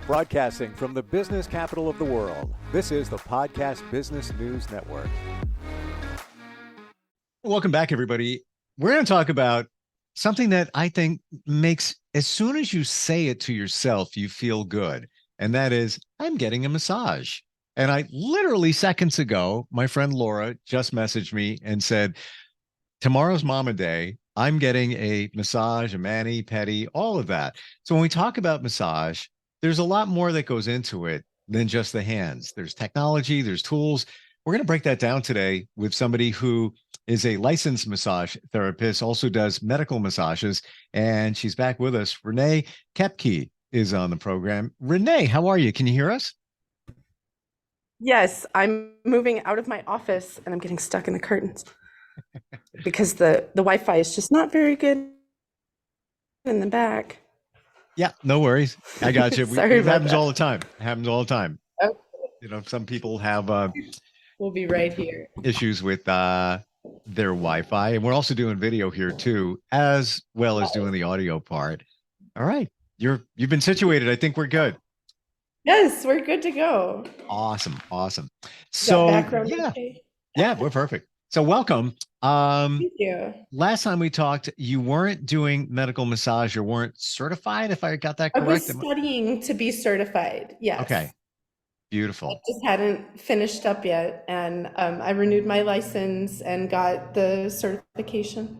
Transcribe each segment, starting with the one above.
Broadcasting from the business capital of the world, this is the Podcast Business News Network. Welcome back, everybody. We're going to talk about something that I think makes, as soon as you say it to yourself, you feel good. And that is, I'm getting a massage. And I literally seconds ago, my friend Laura just messaged me and said, tomorrow's Mama Day. I'm getting a massage, a mani, pedi, all of that. So when we talk about massage, there's a lot more that goes into it than just the hands. There's technology, there's tools. We're going to break that down today with somebody who is a licensed massage therapist, also does medical massages, and she's back with us. Renee Koepke is on the program. Renee, how are you? Can you hear us? Yes, I'm moving out of my office and I'm getting stuck in the curtains because the Wi-Fi is just not very good in the back. Yeah, no worries. I got you. Sorry It about happens that. all the time. It happens all the time. Okay. You know, some people have We'll be right here. issues with their Wi-Fi, and we're also doing video here too, as well as doing the audio part. All right, you've been situated. I think we're good. Yes, we're good to go. Awesome. So background yeah, okay? yeah, we're perfect. So welcome. Thank you. Last time we talked, you weren't doing medical massage or weren't certified, if I got that I correct. was studying to be certified. Yes. Okay, I beautiful. just hadn't finished up yet, and I renewed my license and got the certification.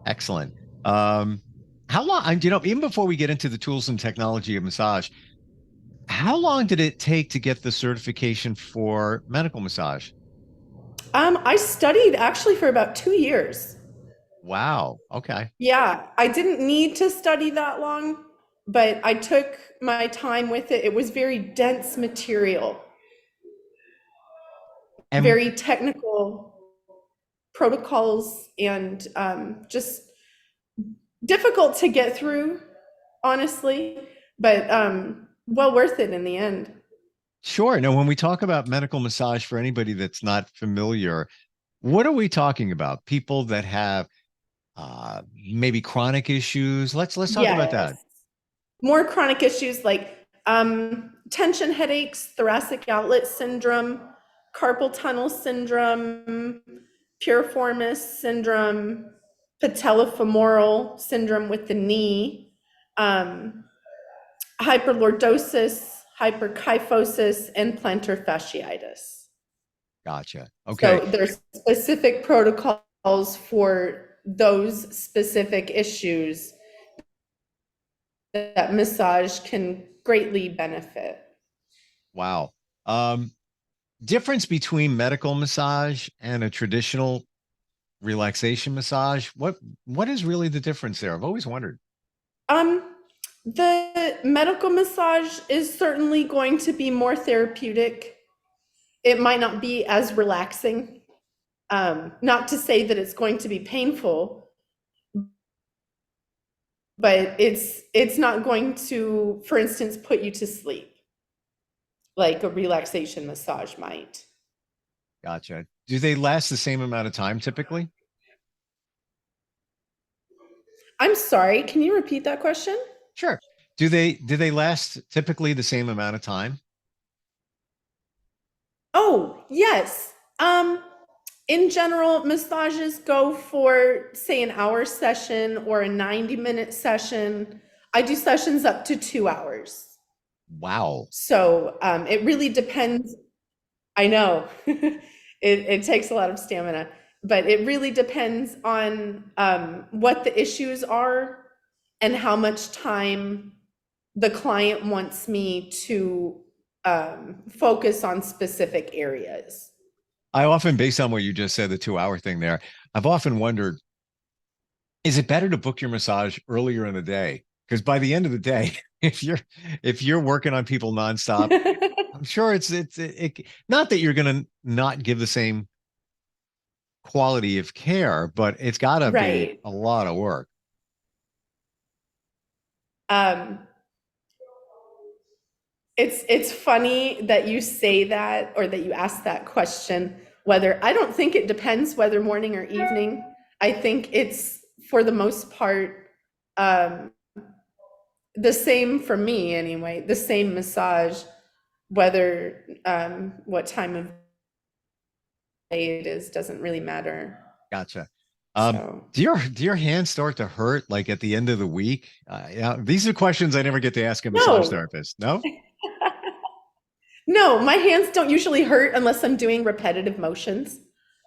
Excellent. How long, even before we get into the tools and technology of massage, how long did it take to get the certification for medical massage? I studied actually for about 2 years. Wow. Okay. Yeah, I didn't need to study that long, but I took my time with it. It was very dense material, And very technical protocols, and just difficult to get through, honestly, but well worth it in the end. sure. Now, when we talk about medical massage, for anybody that's not familiar, what are we talking about? People that have maybe chronic issues. Let's talk about that. Yes. More chronic issues like tension headaches, thoracic outlet syndrome, carpal tunnel syndrome, piriformis syndrome, patellofemoral syndrome with the knee, hyperlordosis, hyperkyphosis, and plantar fasciitis. Gotcha. Okay. So there's specific protocols for those specific issues that massage can greatly benefit. Wow. Difference between medical massage and a traditional relaxation massage. What is really the difference there? I've always wondered. The medical massage is certainly going to be more therapeutic. It might not be as relaxing. Not to say that it's going to be painful, but it's not going to, for instance, put you to sleep like a relaxation massage might. Gotcha. Do they last the same amount of time typically? I'm sorry, can you repeat that question? Sure. Do they last typically the same amount of time? Oh, yes. In general, massages go for, say, an hour session or a 90-minute session. I do sessions up to 2 hours. Wow. So it really depends. I know it takes a lot of stamina, but it really depends on what the issues are and how much time the client wants me to focus on specific areas. I often, based on what you just said, the 2 hour thing there, I've often wondered, is it better to book your massage earlier in the day? Because by the end of the day, if you're working on people nonstop, I'm sure it's not that you're going to not give the same quality of care, but it's got to be Right. a lot of work. It's funny that you say that, or that you ask that question, whether, I don't think it depends whether morning or evening. I think it's, for the most part, the same for me anyway, the same massage, whether what time of day it is, doesn't really matter. Gotcha. So Do your hands start to hurt like at the end of the week? Yeah, these are questions I never get to ask a massage no, therapist. No? no, my hands don't usually hurt unless I'm doing repetitive motions.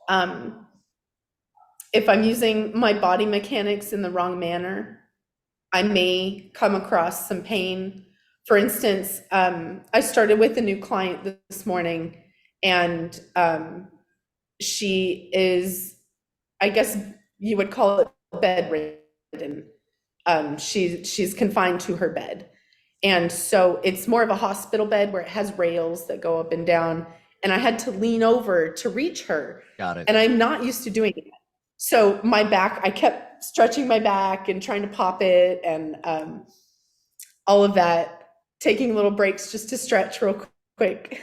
Um, if I'm using my body mechanics in the wrong manner, I may come across some pain. For instance, I started with a new client this morning, and she is, I guess you would call it bedridden. She's confined to her bed. And so it's more of a hospital bed where it has rails that go up and down. And I had to lean over to reach her. Got it. And I'm not used to doing it. So my back, I kept stretching my back and trying to pop it and all of that, taking little breaks just to stretch real quick.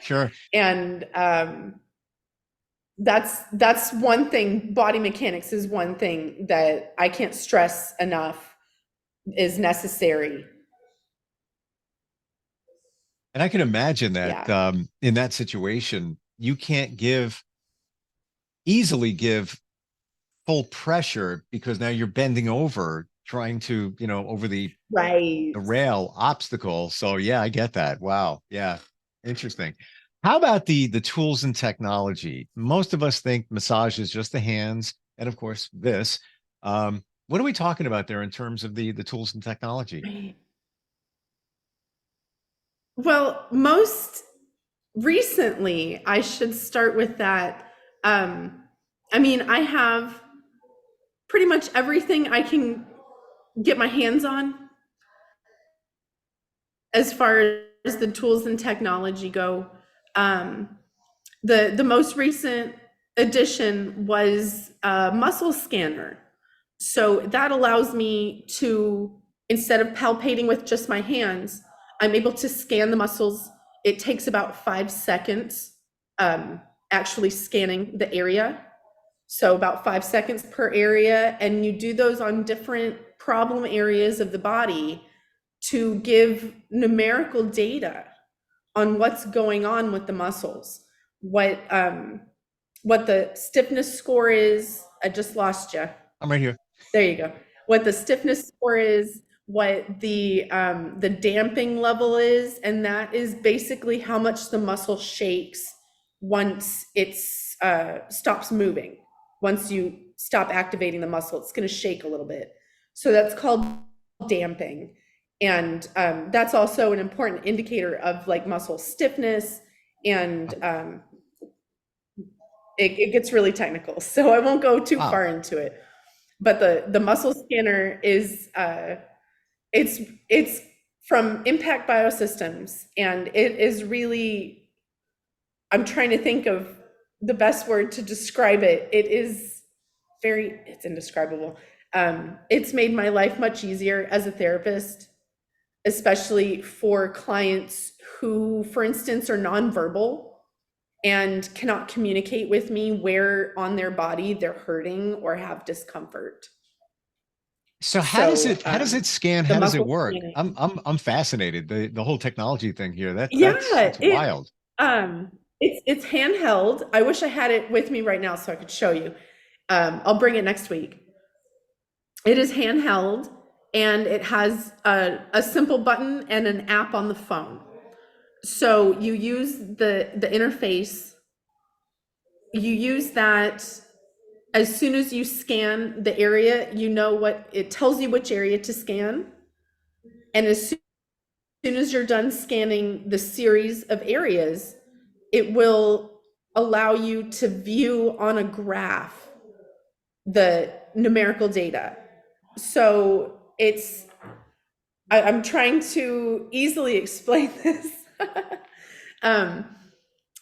Sure. And that's one thing. Body mechanics is one thing that I can't stress enough is necessary. And I can imagine that Yeah. in that situation, you can't easily give full pressure because now you're bending over trying to, over Right. the rail obstacle. So yeah, I get that. Wow. Yeah. Interesting. How about the tools and technology? Most of us think massage is just the hands, and of course this. What are we talking about there in terms of the tools and technology? Right. Well, most recently, I should start with that. I mean, I have pretty much everything I can get my hands on as far as the tools and technology go. Um, the most recent addition was a muscle scanner. So that allows me to, instead of palpating with just my hands, I'm able to scan the muscles. It takes about 5 seconds actually scanning the area. So about 5 seconds per area. And you do those on different problem areas of the body to give numerical data on what's going on with the muscles, what the stiffness score is. I just lost you. I'm right here. There you go. What the stiffness score is, what the damping level is, and that is basically how much the muscle shakes once it's stops moving. Once you stop activating the muscle, it's going to shake a little bit. So that's called damping. And that's also an important indicator of like muscle stiffness, and it gets really technical. So I won't go too far into it. But the muscle scanner is it's from Impact Biosystems, and it is really, I'm trying to think of the best word to describe it. It's indescribable. It's made my life much easier as a therapist, especially for clients who, for instance, are nonverbal and cannot communicate with me where on their body they're hurting or have discomfort. So how does it scan? The How does it muscle work? scanning. I'm fascinated. The whole technology thing here. Yeah, That's wild. It's handheld. I wish I had it with me right now so I could show you. I'll bring it next week. It is handheld, and it has a simple button and an app on the phone. So you use the interface. You use that. As soon as you scan the area, you know what it tells you, which area to scan. And as soon as you're done scanning the series of areas, it will allow you to view on a graph the numerical data. So I'm trying to easily explain this.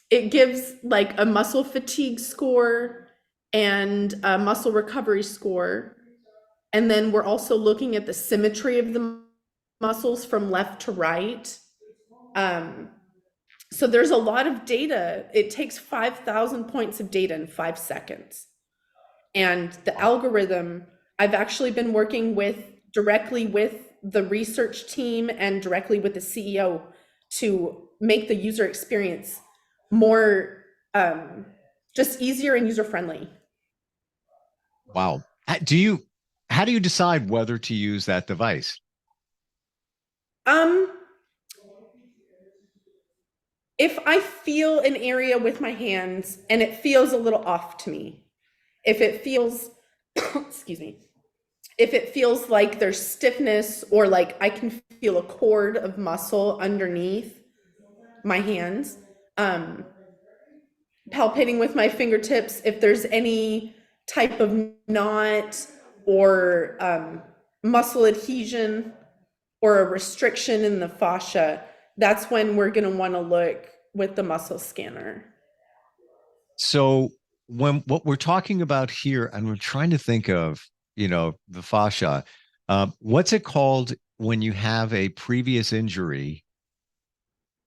It gives like a muscle fatigue score and a muscle recovery score. And then we're also looking at the symmetry of the muscles from left to right. So there's a lot of data. It takes 5,000 points of data in 5 seconds. And the algorithm, I've actually been working directly with the research team and directly with the CEO to make the user experience more just easier and user friendly. Wow. How do you decide whether to use that device? Um, if I feel an area with my hands and it feels a little off to me, if it feels, excuse me, if it feels like there's stiffness or like I can feel a cord of muscle underneath my hands, palpating with my fingertips, if there's any type of knot or muscle adhesion or a restriction in the fascia, that's when we're going to want to look with the muscle scanner. So when what we're talking about here, and we're trying to think of, the fascia, what's it called when you have a previous injury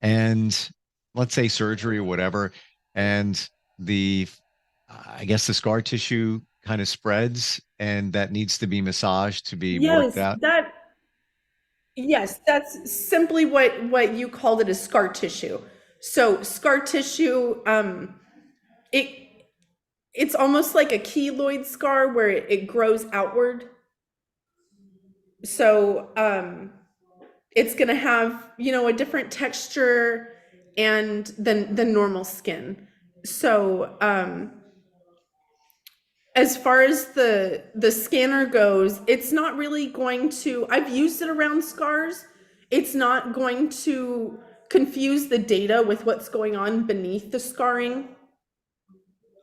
and let's say surgery or whatever, and the, I guess the scar tissue kind of spreads and that needs to be massaged to be worked Yes, out? yes, that's simply what you called it, is scar tissue. So scar tissue, it it's almost like a keloid scar where it grows outward. So it's going to have, a different texture and than normal skin. So as far as the scanner goes, it's not really going to, I've used it around scars. It's not going to confuse the data with what's going on beneath the scarring.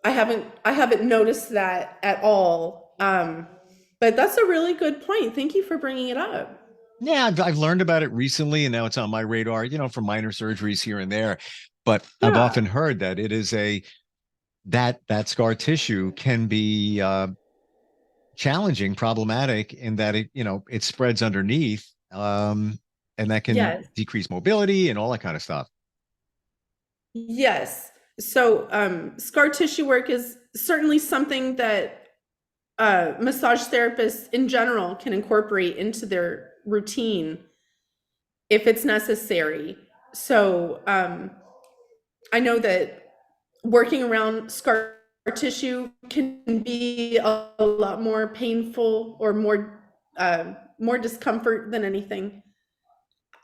I haven't noticed that at all. But that's a really good point. Thank you for bringing it up. Yeah, I've learned about it recently, and now it's on my radar, for minor surgeries here and there. But I've Yeah. often heard that it is that scar tissue can be challenging, problematic in that it spreads underneath, and that can Yes. decrease mobility and all that kind of stuff. Yes. So scar tissue work is certainly something that massage therapists in general can incorporate into their routine if it's necessary. So I know that working around scar tissue can be a lot more painful or more discomfort than anything.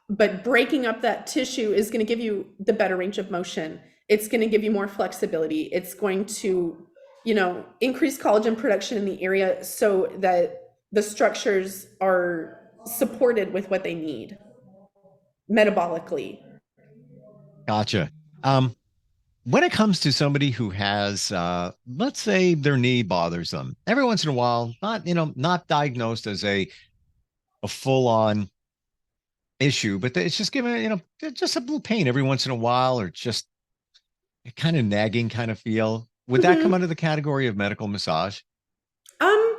But breaking up that tissue is going to give you the better range of motion. It's going to give you more flexibility. It's going to, increase collagen production in the area so that the structures are supported with what they need metabolically. Gotcha. When it comes to somebody who has, let's say their knee bothers them every once in a while, not diagnosed as a full on issue, but it's just given, just a little pain every once in a while, or just a kind of nagging kind of feel. Would that come Mm-hmm. under the category of medical massage? Um,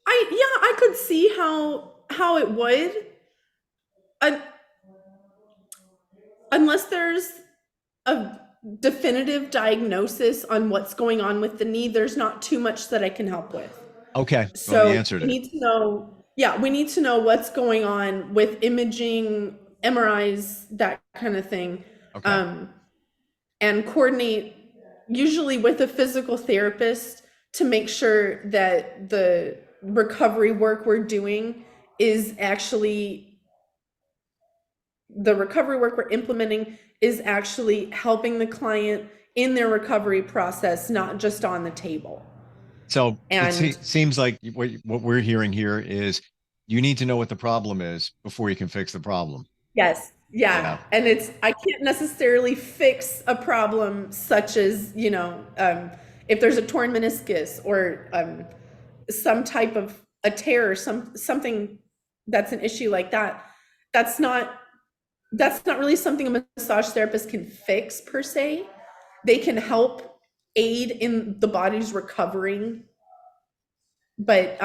I could see how it would, un, unless there's a definitive diagnosis on what's going on with the knee. There's not too much that I can help with. Okay. Well, you So answered we it. need to know, yeah, we need to know what's going on with imaging, MRIs, that kind of thing, Okay. and coordinate usually with a physical therapist to make sure that the recovery work we're doing is actually the recovery work we're implementing is actually helping the client in their recovery process, not just on the table. So And seems like what we're hearing here is you need to know what the problem is before you can fix the problem. yes, yeah. Yeah. And I can't necessarily fix a problem such as, if there's a torn meniscus or some type of a tear or something that's an issue like that. That's not really something a massage therapist can fix per se. They can help aid in the body's recovering, but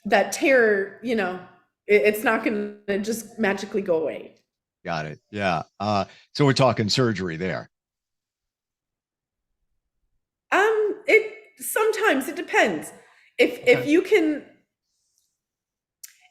that tear, it's not going to just magically go away. Got it. Yeah. So we're talking surgery there. It sometimes it depends. If Okay. you can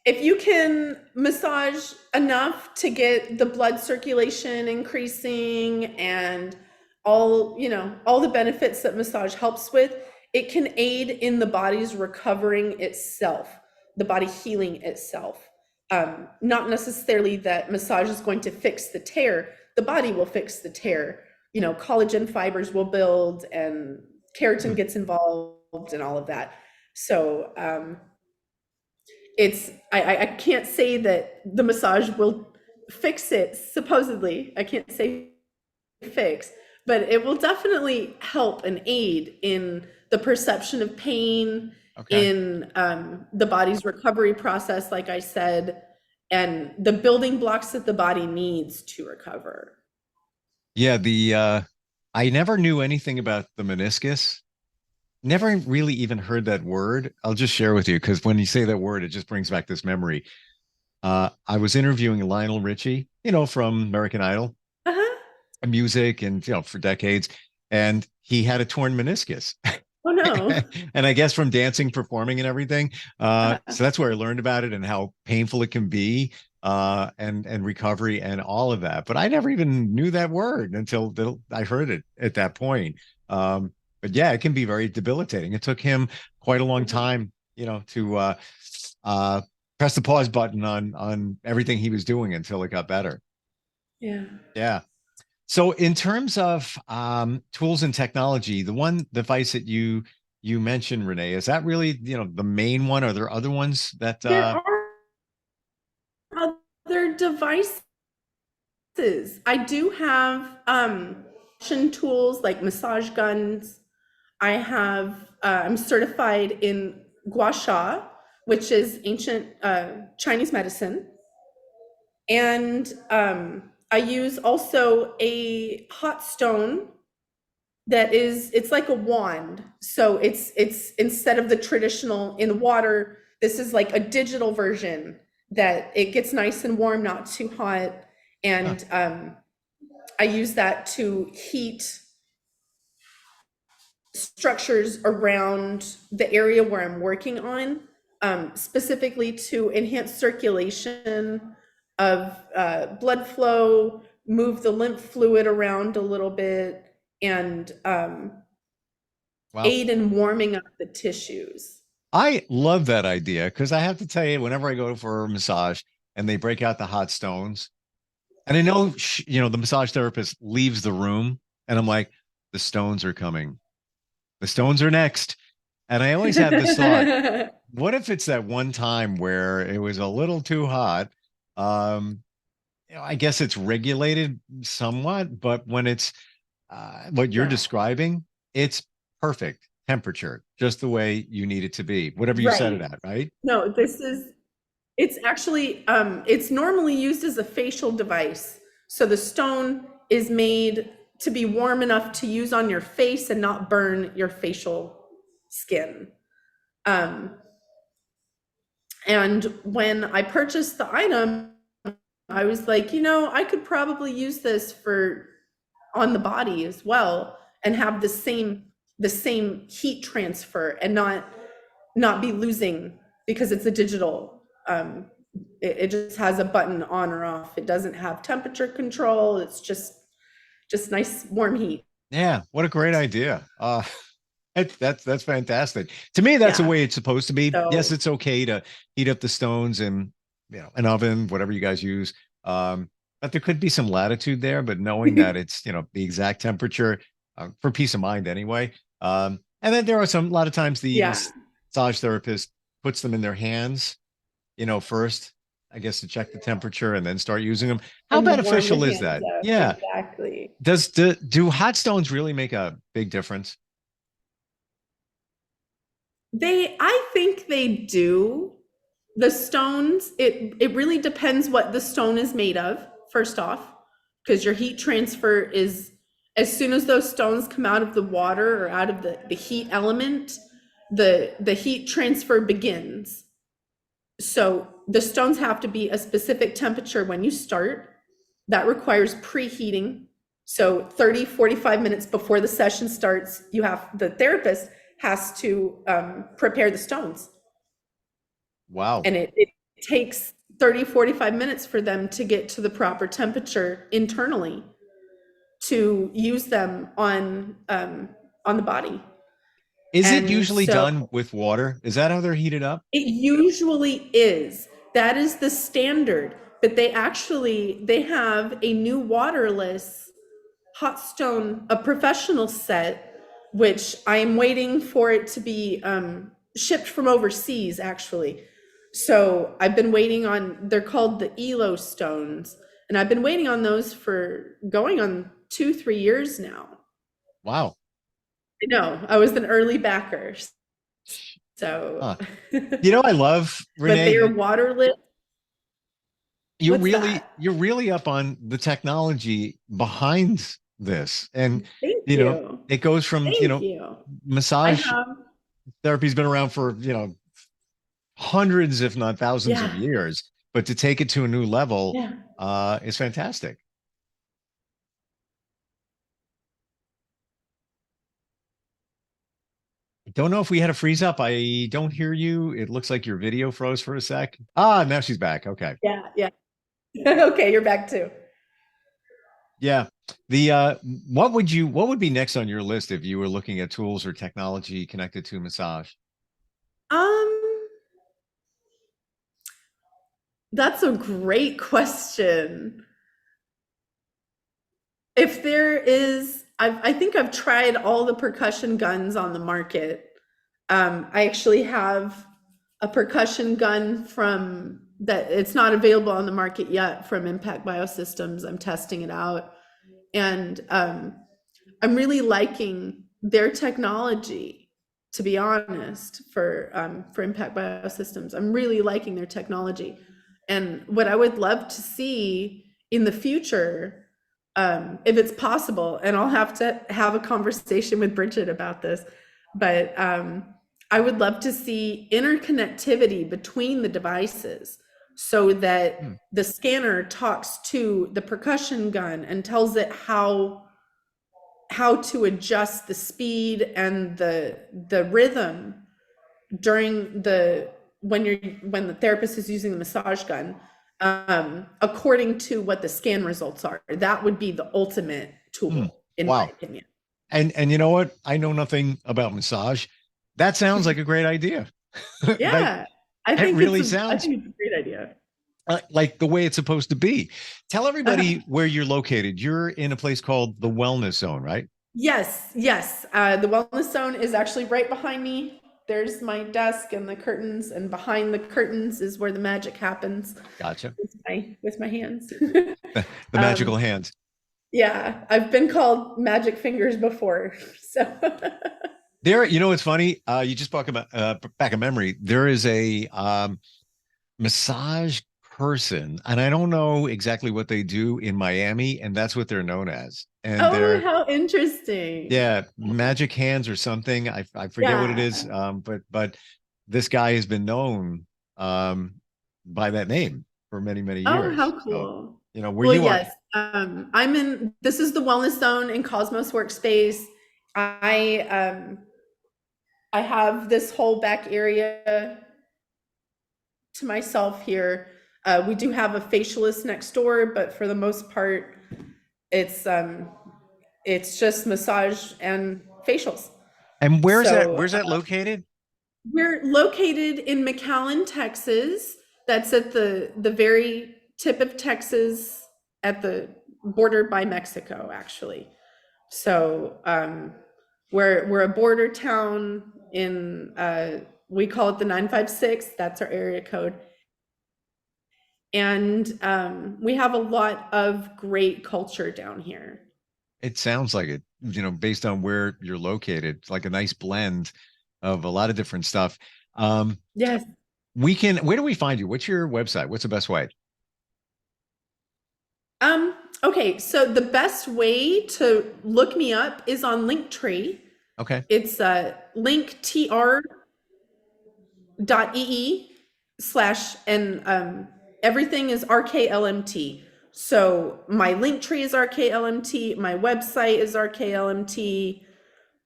if you can massage enough to get the blood circulation increasing and all the benefits that massage helps with, it can aid in the body's recovering itself, the body healing itself. Not necessarily that massage is going to fix the tear, the body will fix the tear. Collagen fibers will build and keratin gets involved and all of that. So, I can't say that the massage will fix it, supposedly. I can't say fix, but it will definitely help and aid in the perception of pain, Okay. in the body's recovery process, like I said, and the building blocks that the body needs to recover. Yeah, I never knew anything about the meniscus. Never really even heard that word. I'll just share with you because when you say that word, it just brings back this memory. I was interviewing Lionel Richie, from American Idol, Uh-huh. music, and for decades, and he had a torn meniscus. Oh no. And I guess from dancing, performing, and everything. Uh-huh. So that's where I learned about it and how painful it can be, and recovery and all of that. But I never even knew that word until I heard it at that point. But yeah, it can be very debilitating. It took him quite a long time, to uh, press the pause button on everything he was doing until it got better. Yeah. Yeah. So in terms of tools and technology, the one device that you mentioned, Renee, is that really, the main one? Are there other ones that There are other devices. I do have tools like massage guns. I have I'm certified in gua sha, which is ancient Chinese medicine. And I use also a hot stone it's like a wand. So it's instead of the traditional in water, this is like a digital version that it gets nice and warm, not too hot. huh, And I use that to heat structures around the area where I'm working on, specifically to enhance circulation of blood flow, move the lymph fluid around a little bit, and wow. aid in warming up the tissues. I love that idea because I have to tell you, whenever I go for a massage and they break out the hot stones, and I know, the massage therapist leaves the room, and I'm like, the stones are coming. The stones are next. And I always have this thought, what if it's that one time where it was a little too hot? Um, I guess it's regulated somewhat, but when it's what you're Yeah, describing, it's perfect temperature, just the way you need it to be, whatever you set it right. at, right? No, it's actually, it's normally used as a facial device. So the stone is made to be warm enough to use on your face and not burn your facial skin. Um, and when I purchased the item, I was like, I could probably use this for on the body as well and have the same heat transfer and not be losing because it's a digital. It just has a button on or off. It doesn't have temperature control. It's just nice warm heat. Yeah, what a great idea. That's fantastic. To me, that's the Yeah. way it's supposed to be. Yes, So it's okay to heat up the stones in, an oven, whatever you guys use. But there could be some latitude there, but knowing that it's, the exact temperature, for peace of mind anyway. And then there are a lot of times the yeah, massage therapist puts them in their hands, first, I guess, to check the temperature and then start using them. How and warm the beneficial is hands that? up. Yeah. Exactly. Do hot stones really make a big difference? I think they do. The stones, it really depends what the stone is made of, first off, because your heat transfer is as soon as those stones come out of the water or out of the heat element, the heat transfer begins. So the stones have to be a specific temperature when you start. That requires preheating. So 30, 45 minutes before the session starts, the therapist has to prepare the stones. Wow. And it takes 30, 45 minutes for them to get to the proper temperature internally to use them on the body. Is it And usually so done with water? Is that how they're heated up? it usually is. That is the standard. But they have a new waterless hot stone, a professional set, which I am waiting for it to be shipped from overseas, actually. So I've been waiting on, they're called the ELO stones, and I've been waiting on those for going on 2, 3 years now. Wow. I know, I was an early backer. So, Huh. You know, I love but they are Renee. waterless. What's that? You're really up on the technology behind this. And, Thank you know, you. it goes from, Thank you. I massage have, therapy's been around for, hundreds, if not thousands of yeah, years, but to take it to a new level, yeah. is fantastic. Don't know if we had a freeze up. I don't hear you. It looks like your video froze for a sec. Ah, now she's back. Okay. Yeah, yeah. Okay, you're back too. Yeah. What would be next on your list if you were looking at tools or technology connected to massage? Um, that's a great question. If there is, I think I've tried all the percussion guns on the market. I actually have a percussion gun from that, it's not available on the market yet, from Impact Biosystems. I'm testing it out. And I'm really liking their technology, to be honest, for Impact Biosystems. I'm really liking their technology. And what I would love to see in the future, if it's possible, and I'll have to have a conversation with Bridget about this, but I would love to see interconnectivity between the devices so Hmm. that the scanner talks to the percussion gun and tells it how to adjust the speed and the rhythm during the when the therapist is using the massage gun, according to what the scan results are. That would be the ultimate Hmm. tool, in my Wow. opinion. And you know what? I know nothing about massage. That sounds like a great idea. That Yeah, I it think really I sounds think it's a great idea. like the way it's supposed to be. Tell Uh-huh. everybody where you're located. You're in a place called the Wellness Zone, right? Yes, yes. The wellness zone is actually right behind me. There's my desk and the curtains, and behind the curtains is where the magic happens Gotcha. with my hands. The magical um, hands. yeah, I've been called magic fingers before. So There, it's funny. You just talk about back a memory. There is a massage person, and I don't know exactly what they do in Miami, and that's what they're known as. And oh, they're, how interesting. yeah, magic hands or something. I forget what it Yeah. is. But this guy has been known um by that name for many, many Oh, years. how So, cool. where Well, you are. yes. This is the wellness zone in Cosmos Workspace. I have this whole back area to myself here. We do have a facialist next door, but for the most part, it's um, it's just massage and facials. And So where's that located? we're located in McAllen, Texas. That's at the very tip of Texas, at the border by Mexico, actually. So we're a border town in we call it the 956. That's our area code. And we have a lot of great culture down here. It sounds like it, based on where you're located. It's like a nice blend of a lot of different stuff. Um, Yes. where do we find you? What's your website? What's the best way? Okay, so the best way to look me up is on Linktree. Okay. It's linktr.ee slash, and everything is RKLMT. So my link tree is RKLMT, my website is RKLMT.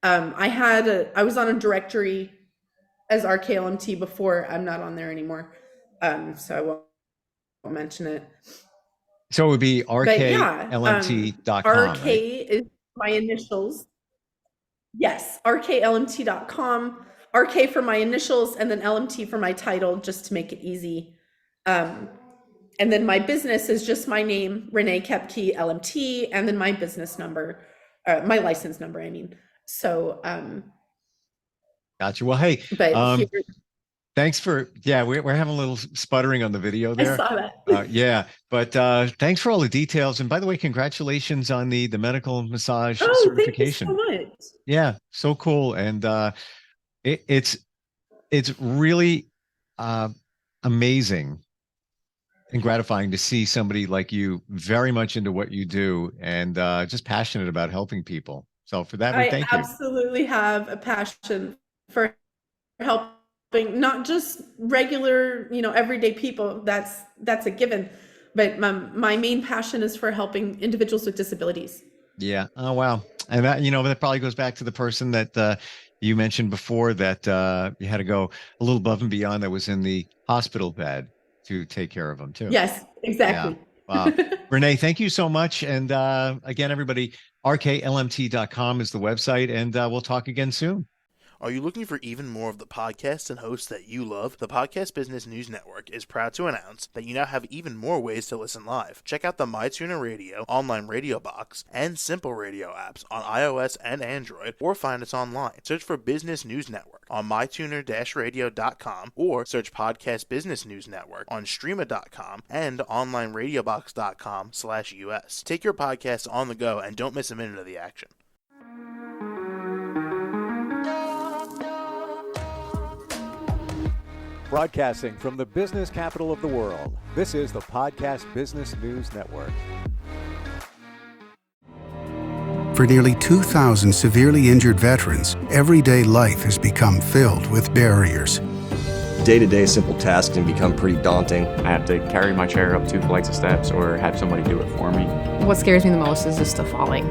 I was on a directory as RKLMT before. I'm not on there anymore. So I won't mention it. So it would be But yeah, rklmt.com, RK right? is my initials. Yes, rklmt.com, RK for my initials, and then LMT for my title, just to make it easy. And then my business is just my name, Renee Koepke, LMT, and then my business number, my license number, I mean. So, Gotcha. Well, hey, but here, thanks for, we're having a little sputtering on the video I there. saw that. Yeah, but thanks for all the details. And by the way, congratulations on the medical massage Oh, thank you certification. so much. Yeah, so cool. And it's really amazing and gratifying to see somebody like you very much into what you do and just passionate about helping people. So for that, we I thank you. absolutely have a passion for helping not just regular, everyday people. That's a given. But my main passion is for helping individuals with disabilities. Yeah. Oh, wow. And that probably goes back to the person that you mentioned before that you had to go a little above and beyond that was in the hospital bed to take care of them too. Yes, exactly. Yeah. Wow. Renee, thank you so much. And again, everybody, rklmt.com is the website, and we'll talk again soon. Are you looking for even more of the podcasts and hosts that you love? The Podcast Business News Network is proud to announce that you now have even more ways to listen live. Check out the MyTuner Radio, online radio box, and Simple Radio apps on iOS and Android, or find us online. Search for Business News Network on mytuner-radio.com, or search Podcast Business News Network on streama.com and onlineradiobox.com/US. Take your podcast on the go and don't miss a minute of the action. Broadcasting from the business capital of the world, this is the Podcast Business News Network. For nearly 2,000 severely injured veterans, everyday life has become filled with barriers. Day-to-day simple tasks can become pretty daunting. I have to carry my chair up 2 flights of steps or have somebody do it for me. What scares me the most is just the falling.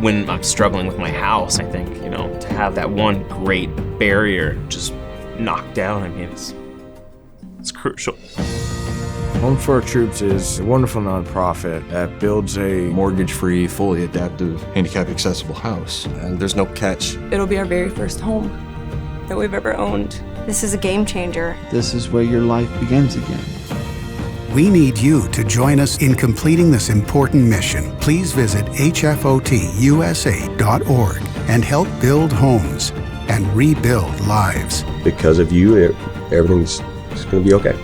When I'm struggling with my house, I think, to have that one great barrier just knocked down, it's crucial. Home for Our Troops is a wonderful nonprofit that builds a mortgage-free, fully adaptive, handicap-accessible house. And there's no catch. It'll be our very first home that we've ever owned. This is a game changer. This is where your life begins again. We need you to join us in completing this important mission. Please visit hfotusa.org and help build homes and rebuild lives. Because of you, everything's going to be okay.